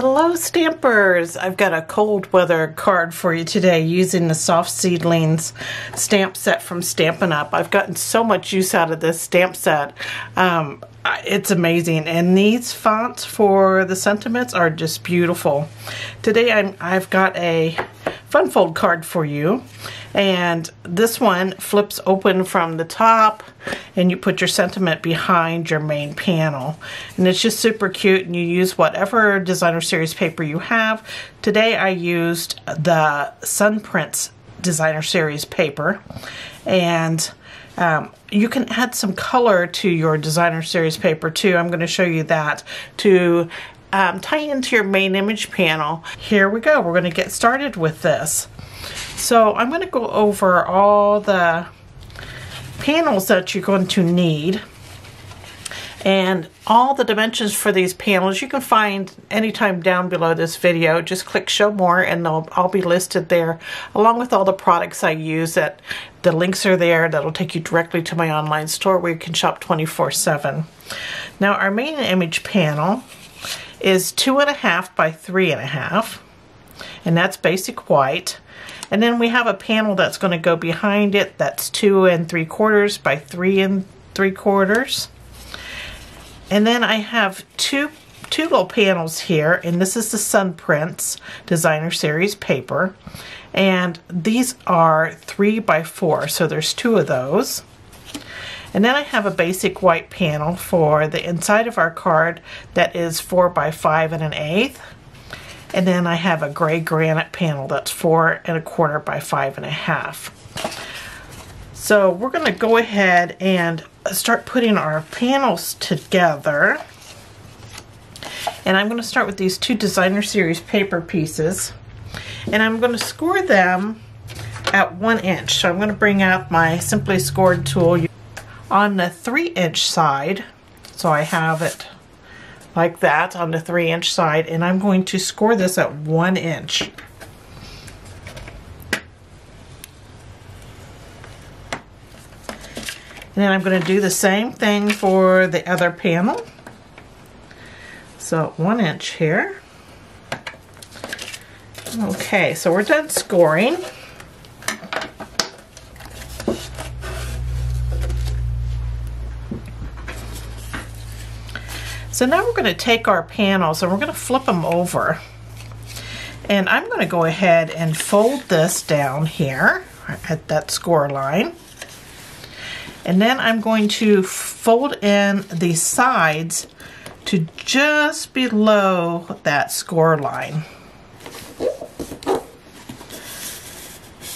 Hello Stampers! I've got a cold weather card for you today using the Soft Seedlings stamp set from Stampin' Up. I've gotten so much use out of this stamp set. It's amazing, and these fonts for the sentiments are just beautiful. Today I've got a fun fold card for you, and this one flips open from the top and you put your sentiment behind your main panel, and it's just super cute, and you use whatever designer series paper you have. Today I used the Sun Prints designer series paper, and you can add some color to your designer series paper too. I'm going to show you that to tie into your main image panel. Here we go. We're going to get started with this. So I'm going to go over all the panels that you're going to need, and all the dimensions for these panels you can find anytime down below this video. Just click show more and they'll all be listed there, along with all the products I use. That the links are there. That'll take you directly to my online store where you can shop 24/7. Now our main image panel is 2.5 by 3.5, and that's basic white. And then we have a panel that's going to go behind it that's 2 3/4 by 3 3/4. And then I have two little panels here, and this is the Sun Prints designer series paper, and these are 3 by 4, so there's 2 of those. And then I have a basic white panel for the inside of our card that is 4 by 5 1/8. And then I have a gray granite panel that's 4 1/4 by 5 1/2. So we're going to go ahead and start putting our panels together. And I'm going to start with these 2 designer series paper pieces, and I'm going to score them at 1 inch. So I'm going to bring out my Simply Scored tool on the 3-inch side. So I have it like that on the 3-inch side, and I'm going to score this at 1 inch. And then I'm going to do the same thing for the other panel. So 1 inch here. Okay, so we're done scoring. So now we're going to take our panels and we're going to flip them over. And I'm going to go ahead and fold this down here at that score line. And then I'm going to fold in the sides to just below that score line.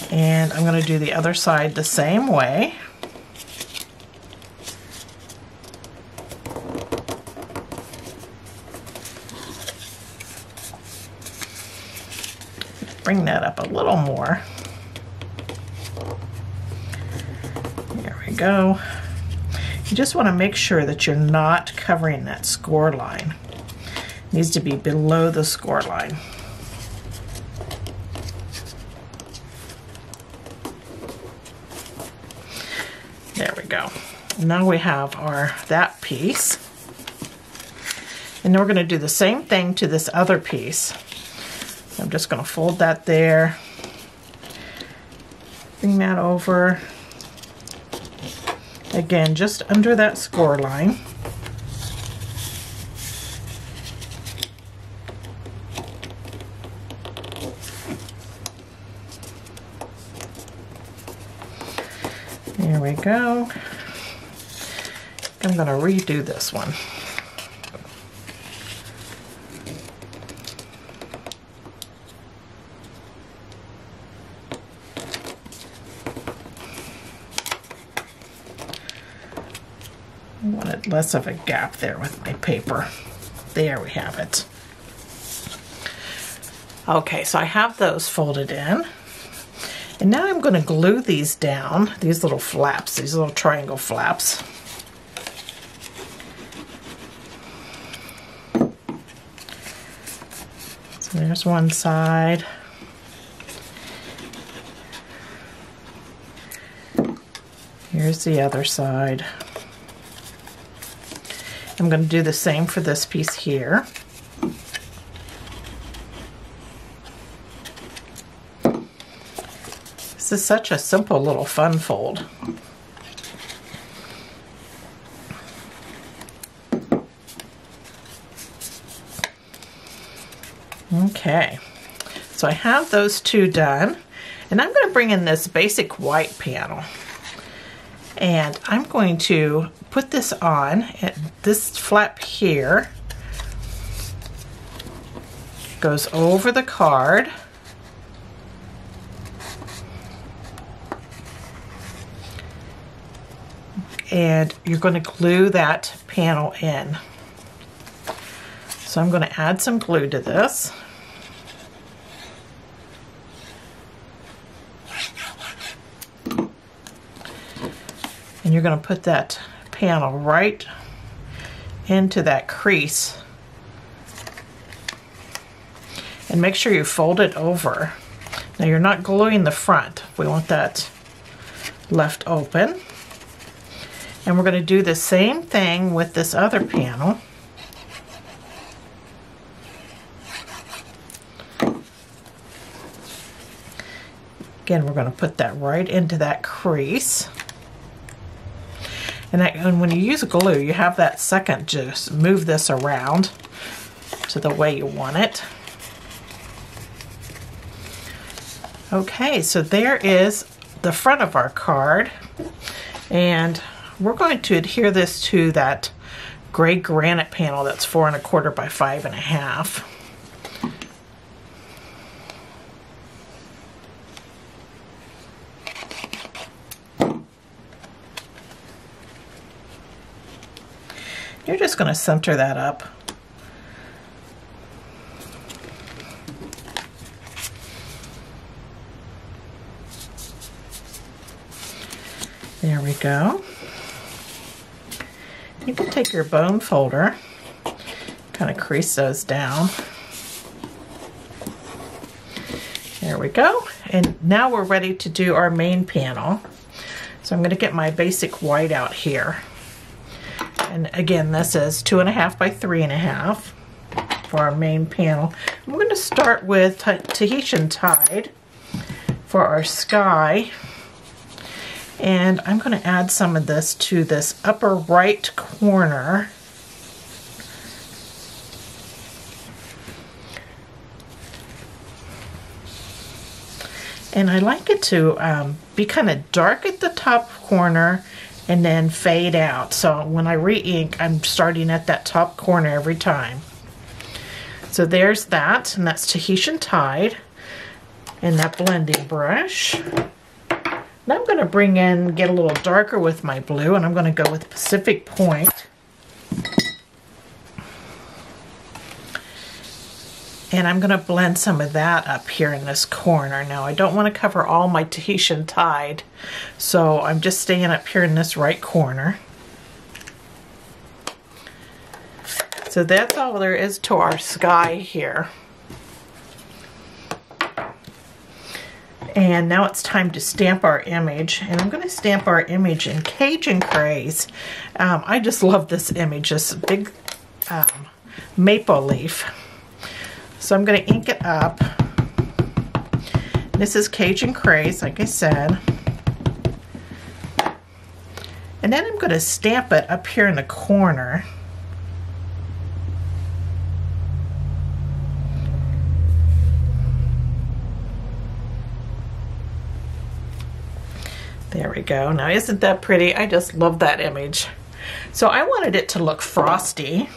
And I'm going to do the other side the same way. Bring that up a little more. There we go. You just want to make sure that you're not covering that score line. It needs to be below the score line. There we go. Now we have that piece. And then we're going to do the same thing to this other piece. I'm just going to fold that there, bring that over, again just under that score line. There we go. I'm going to redo this one. I wanted less of a gap there with my paper. There we have it. Okay, so I have those folded in. And now I'm going to glue these down, these little flaps, these little triangle flaps. So there's one side. Here's the other side. I'm going to do the same for this piece here. is such a simple little fun fold. Okay, so I have those two done, and I'm going to bring in this basic white panel, and I'm going to put this on at this flap here. Goes over the card. And you're going to glue that panel in. So I'm going to add some glue to this. And you're going to put that panel right into that crease. And make sure you fold it over. Now you're not gluing the front. We want that left open. And we're going to do the same thing with this other panel. Again, we're going to put that right into that crease. And when you use glue, you have that second, just move this around to the way you want it. Okay, so there is the front of our card, and we're going to adhere this to that gray granite panel that's 4 1/4 by 5 1/2. You're just going to center that up. There we go. You can take your bone folder, kind of crease those down. There we go. And now we're ready to do our main panel. So I'm going to get my basic white out here. And again, this is 2 1/2 by 3 1/2 for our main panel. I'm going to start with Tahitian Tide for our sky. And I'm going to add some of this to this upper right corner. And I like it to be kind of dark at the top corner and then fade out. So when I re-ink, I'm starting at that top corner every time. So there's that, and that's Tahitian Tide and that blending brush. Now I'm going to bring in, get a little darker with my blue, and I'm going to go with Pacific Point. And I'm going to blend some of that up here in this corner. Now I don't want to cover all my Tahitian Tide, so I'm just staying up here in this right corner. So that's all there is to our sky here. And now it's time to stamp our image, and I'm going to stamp our image in Cajun Craze. I just love this image, this big maple leaf. So I'm going to ink it up. This is Cajun Craze, like I said. And then I'm going to stamp it up here in the corner. There we go. Now isn't that pretty? I just love that image. So I wanted it to look frosty.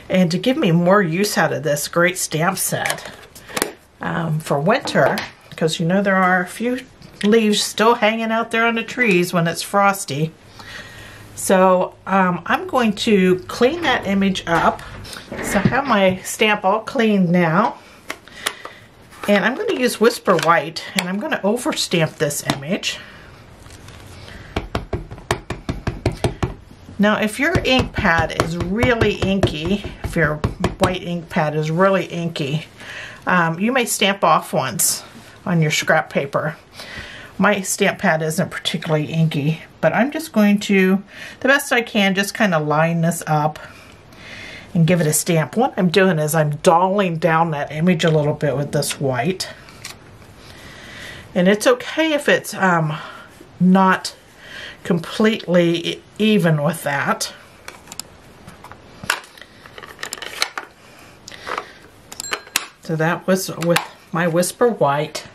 And to give me more use out of this great stamp set for winter, because you know there are a few leaves still hanging out there on the trees when it's frosty. So I'm going to clean that image up. So I have my stamp all cleaned now. And I'm going to use Whisper White, and I'm going to overstamp this image. Now, if your ink pad is really inky, if your white ink pad is really inky, you may stamp off once on your scrap paper. My stamp pad isn't particularly inky, but I'm just going to, the best I can, just kind of line this up and give it a stamp. What I'm doing is I'm dulling down that image a little bit with this white. And it's okay if it's not completely even with that. So that was with my Whisper White.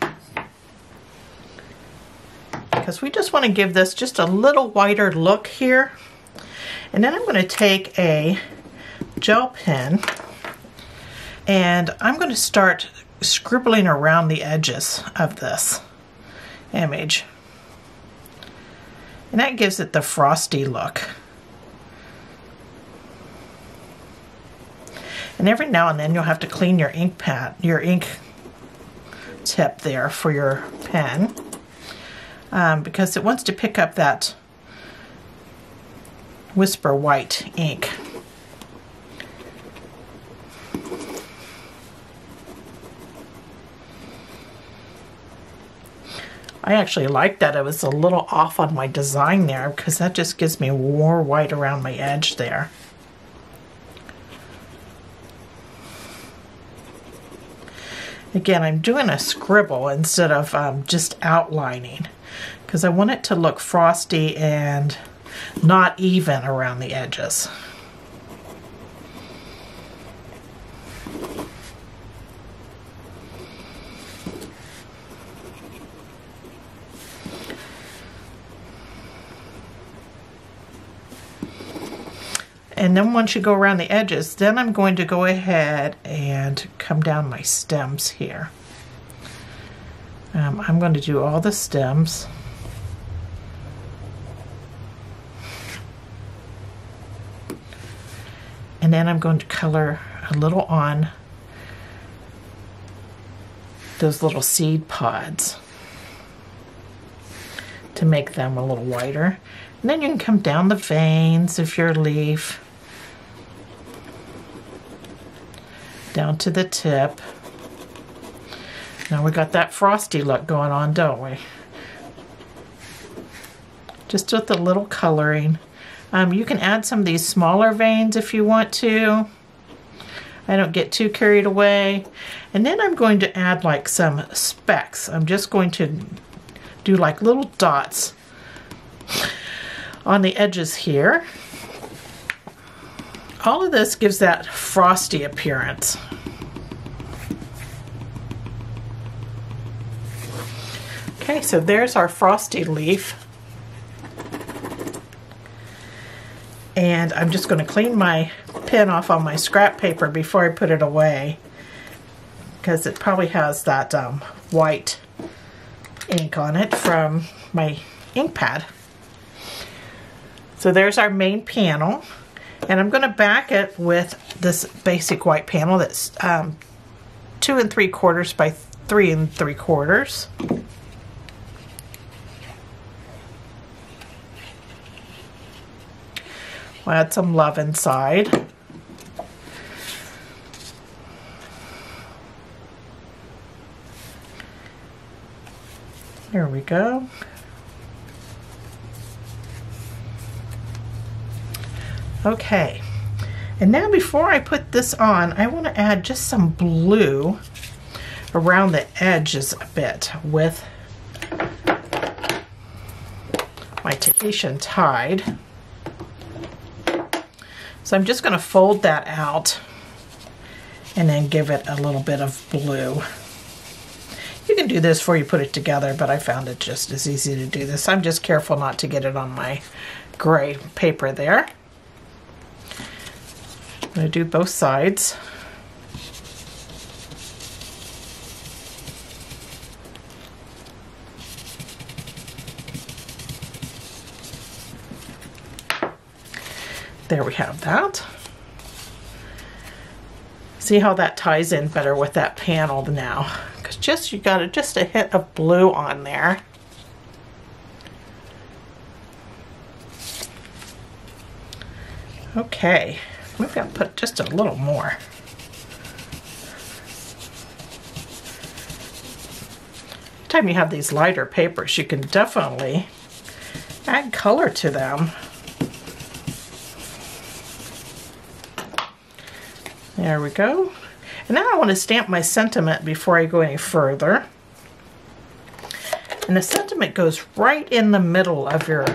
Because we just want to give this just a little whiter look here. And then I'm going to take a gel pen and I'm going to start scribbling around the edges of this image. And that gives it the frosty look. And every now and then you'll have to clean your ink pad, your ink tip there for your pen, because it wants to pick up that Whisper White ink. I actually like that it was a little off on my design there, because that just gives me more white around my edge there. Again, I'm doing a scribble instead of just outlining, because I want it to look frosty and not even around the edges. And then once you go around the edges, then I'm going to go ahead and come down my stems here. I'm going to do all the stems. And then I'm going to color a little on those little seed pods to make them a little whiter. And then you can come down the veins of your leaf, down to the tip. Now we got that frosty look going on, don't we? Just with a little coloring. You can add some of these smaller veins if you want to. I don't get too carried away. And then I'm going to add like some specks. I'm just going to do like little dots on the edges here. All of this gives that frosty appearance. Okay, so there's our frosty leaf. And I'm just going to clean my pen off on my scrap paper before I put it away, because it probably has that white ink on it from my ink pad. So there's our main panel, and I'm going to back it with this basic white panel that's 2 3/4 by 3 3/4. We'll add some love inside. There we go. Okay, and now before I put this on, I want to add just some blue around the edges a bit with my Tahitian Tide. So I'm just going to fold that out and then give it a little bit of blue. You can do this before you put it together, but I found it just as easy to do this. I'm just careful not to get it on my gray paper there. I'm going to do both sides. There we have that. See how that ties in better with that panel now, because you got just a hint of blue on there. Okay, we've got to put just a little more. Anytime you have these lighter papers, you can definitely add color to them. There we go. And now I want to stamp my sentiment before I go any further. And the sentiment goes right in the middle of your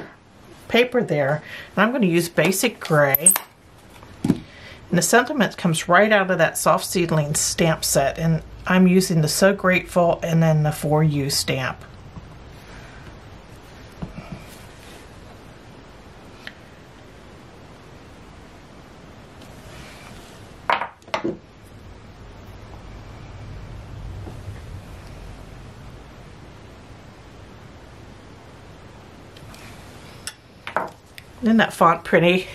paper there. And I'm going to use basic gray. And the sentiment comes right out of that Soft Seedlings stamp set. And I'm using the So Grateful and then the For You stamp. Isn't that font pretty?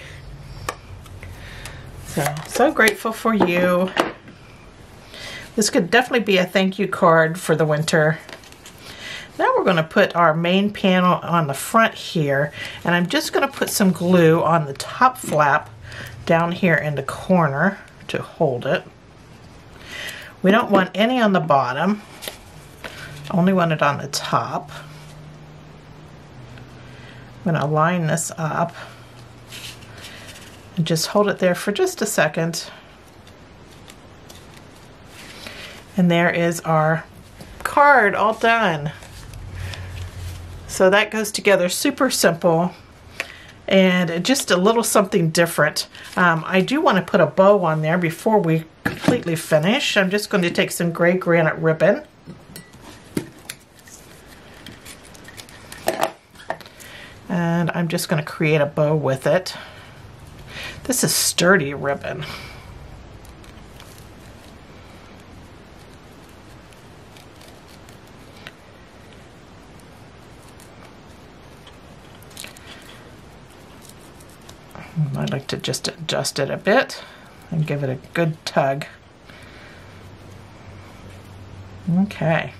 So grateful for you. This could definitely be a thank you card for the winter. Now we're going to put our main panel on the front here, and I'm just going to put some glue on the top flap down here in the corner to hold it. We don't want any on the bottom, only want it on the top. I'm going to line this up and just hold it there for just a second. And there is our card all done. So that goes together super simple and just a little something different. I do want to put a bow on there before we completely finish. I'm just going to take some gray granite ribbon. And I'm just going to create a bow with it. This is sturdy ribbon. I'd like to just adjust it a bit and give it a good tug. Okay.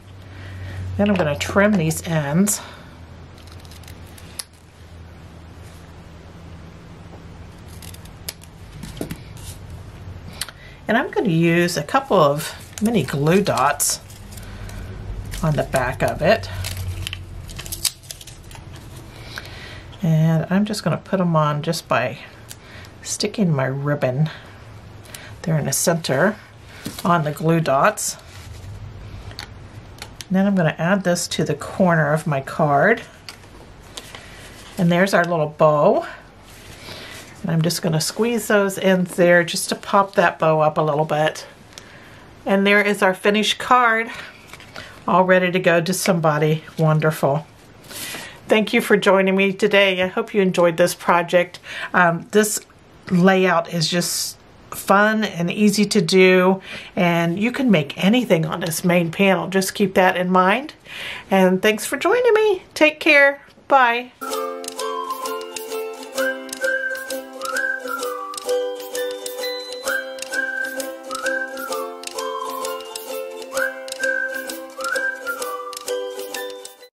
Then I'm going to trim these ends. And I'm going to use a couple of mini glue dots on the back of it. And I'm just going to put them on just by sticking my ribbon there in the center on the glue dots. And then I'm going to add this to the corner of my card. And there's our little bow. And I'm just going to squeeze those ends there just to pop that bow up a little bit. And there is our finished card, all ready to go to somebody wonderful. Thank you for joining me today. I hope you enjoyed this project. This layout is just fun and easy to do, and you can make anything on this main panel. Just keep that in mind. And thanks for joining me. Take care. Bye.